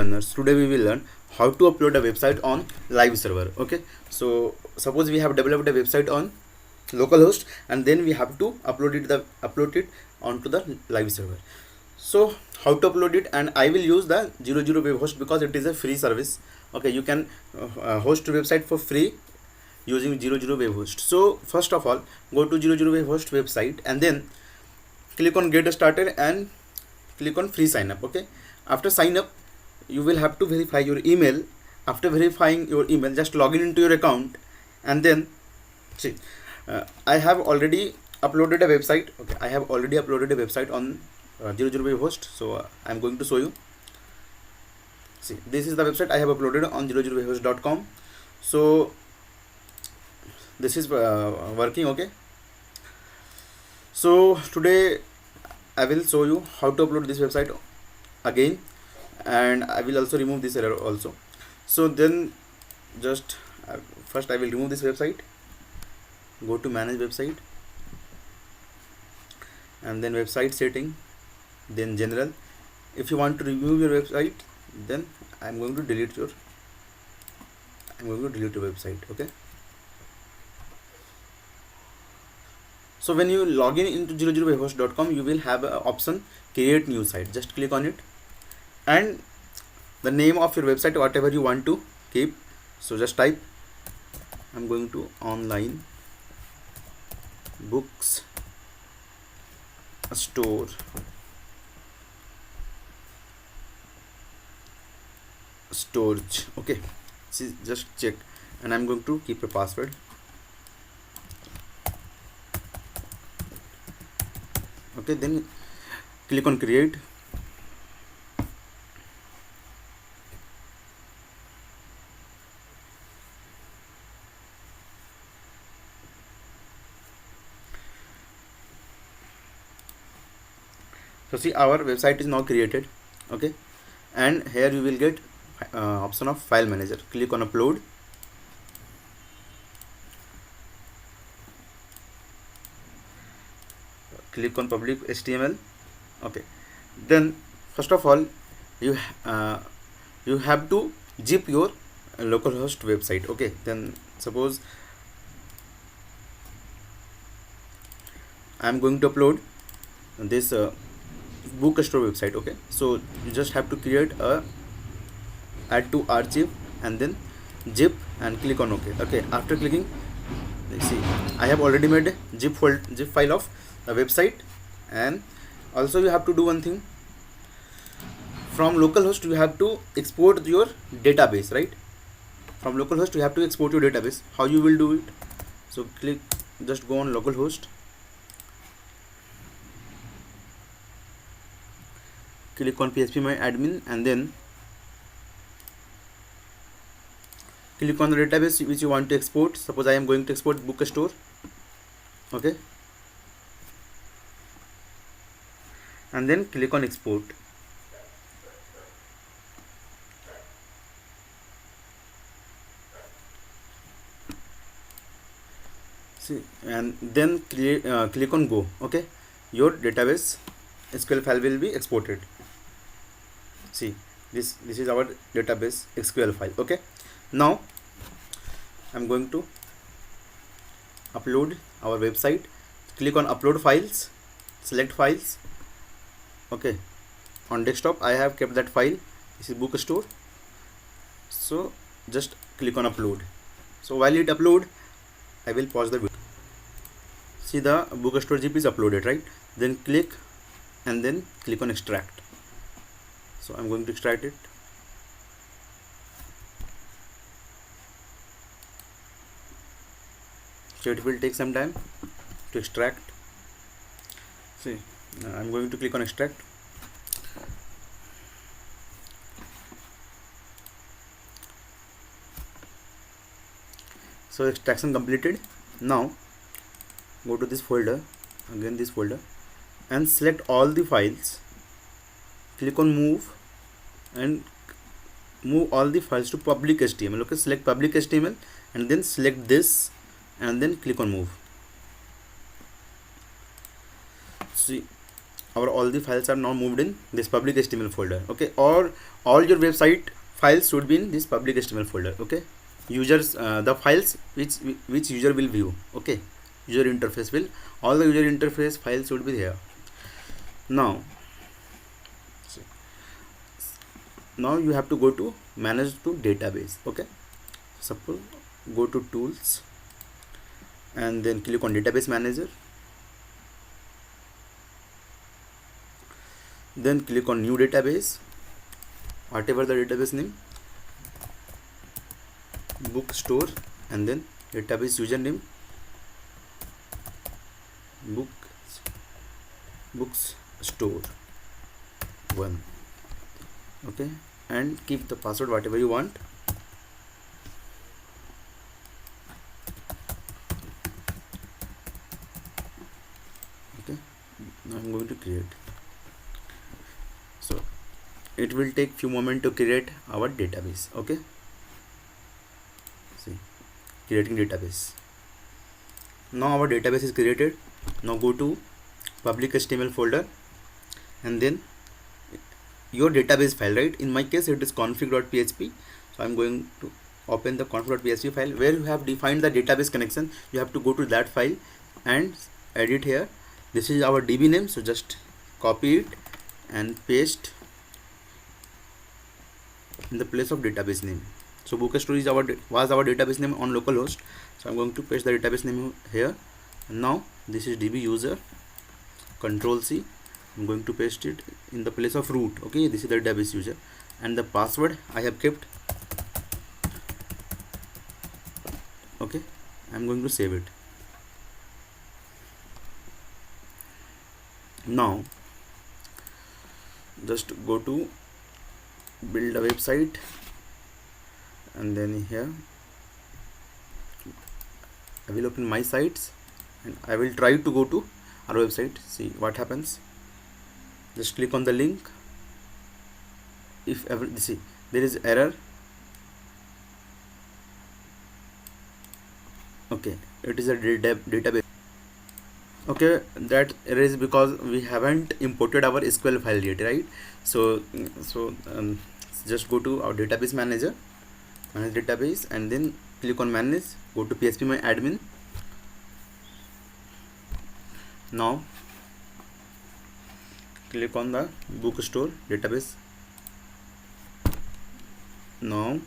learners. Today we will learn how to upload a website on live server. Okay, so suppose we have developed a website on localhost and then we have to upload it onto the live server. So how to upload it, and I will use the 00 web host because it is a free service. Okay, you can host your website for free using 00 web host. So first of all, go to 00 web host website and then click on get started and click on free sign up. Okay, after sign up you will have to verify your email. After verifying your email, just log in into your account and then see, I have already uploaded a website. Okay, I have already uploaded a website on 00 web host. So I'm going to show you. See, this is the website I have uploaded on 00webhost.com. So this is working. Okay, so today I will show you how to upload this website again, and I will also remove this error also. So then just first I will remove this website. Go to manage website and then website setting, then general. If you want to remove your website, then I'm going to delete your website. Okay, so when you log in into 00webhost.com, you will have an option create new site. Just click on it and the name of your website, whatever you want to keep. So just type, I'm going to online books store storage. Okay, see, just check, and I'm going to keep a password. Okay, then click on create. So see, our website is now created. Okay, and here you will get option of file manager. Click on upload. Click on public HTML. Okay, then first of all you have to zip your localhost website. Okay, then suppose I am going to upload this bookstore website. Okay, so you just have to create a add to archive and then zip and click on OK. Okay, after clicking, see, I have already made a zip file of the website. And also you have to do one thing. From localhost you have to export your database, right? From localhost you have to export your database. How you will do it? So just go on localhost, click on phpMyAdmin and then click on the database which you want to export. Suppose I am going to export bookstore. Okay, and then click on export. See, and then click on go. Okay, your database SQL file will be exported. See, this is our database SQL file. Okay, now I'm going to upload our website. Click on upload files, select files. Okay, on desktop I have kept that file. This is bookstore. So just click on upload. So while it upload, I will pause the video. See, the bookstore zip is uploaded, right? Then click and then click on extract. So I'm going to extract it. So it will take some time to extract. See, I'm going to click on extract. So extraction completed. Now go to this folder, again this folder, and select all the files. Click on move and move all the files to public HTML. Okay, select public HTML and then select this and then click on move. See, our all the files are now moved in this public HTML folder. Okay, or all your website files should be in this public HTML folder. Okay, users the files which user will view. Okay, user interface will, all the user interface files should be there. Now you have to go to manage to database. Okay, suppose go to tools and then click on database manager, then click on new database, whatever the database name, bookstore, and then database username books store 1. Okay, and keep the password whatever you want. Okay, now I'm going to create. So it will take few moments to create our database. Okay, see, creating database. Now our database is created. Now go to public HTML folder and then your database file, right? In my case it is config.php, so I'm going to open the config.php file where you have defined the database connection. You have to go to that file and edit here. This is our DB name, so just copy it and paste in the place of database name. So bookstore is was our database name on localhost, so I'm going to paste the database name here. And now this is DB user, Control C, I'm going to paste it in the place of root. Okay, this is the database user, and the password I have kept. Okay, I'm going to save it. Now just go to build a website, and then here I will open my sites and I will try to go to our website, see what happens. Just click on the link. If ever see there is error, okay, it is a database. Okay, that error is because we haven't imported our SQL file yet, right? So just go to our database manager, manage database, and then click on manage, go to PHP my admin. Now click on the bookstore database. Now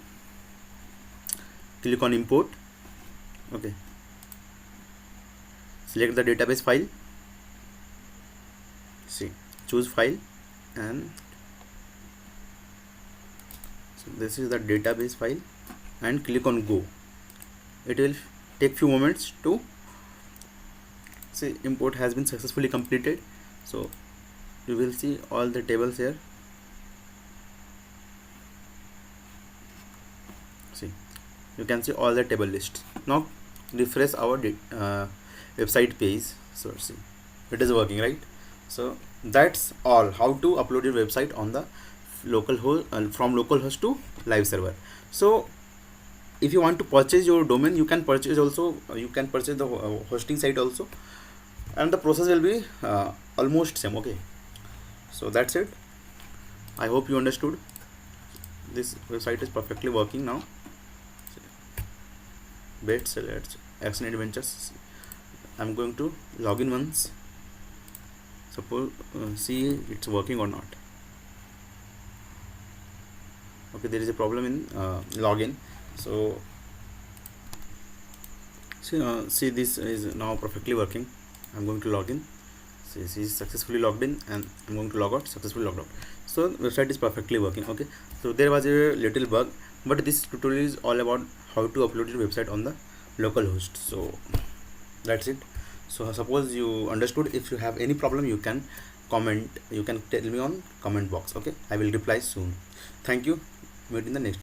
click on import. Okay, select the database file, see, choose file, and so this is the database file, and click on go. It will take few moments to see import has been successfully completed. So you will see all the tables here. See, you can see all the table lists. Now refresh our website page. So see, it is working, right? So that's all how to upload your website on the local host from localhost to live server. So if you want to purchase your domain, you can purchase also, you can purchase the hosting site also, and the process will be almost same. Okay, so that's it. I hope you understood. This website is perfectly working now. Best sellers, action adventures. I'm going to log in once. Suppose see it's working or not. Okay, there is a problem in login. So see this is now perfectly working. I'm going to log in. See, is successfully logged in, and I'm going to log out, successfully logged out. So website is perfectly working. Okay, so there was a little bug, but this tutorial is all about how to upload your website on the local host. So that's it. So suppose you understood. If you have any problem, you can comment, you can tell me on comment box. Okay, I will reply soon. Thank you. Meet in the next.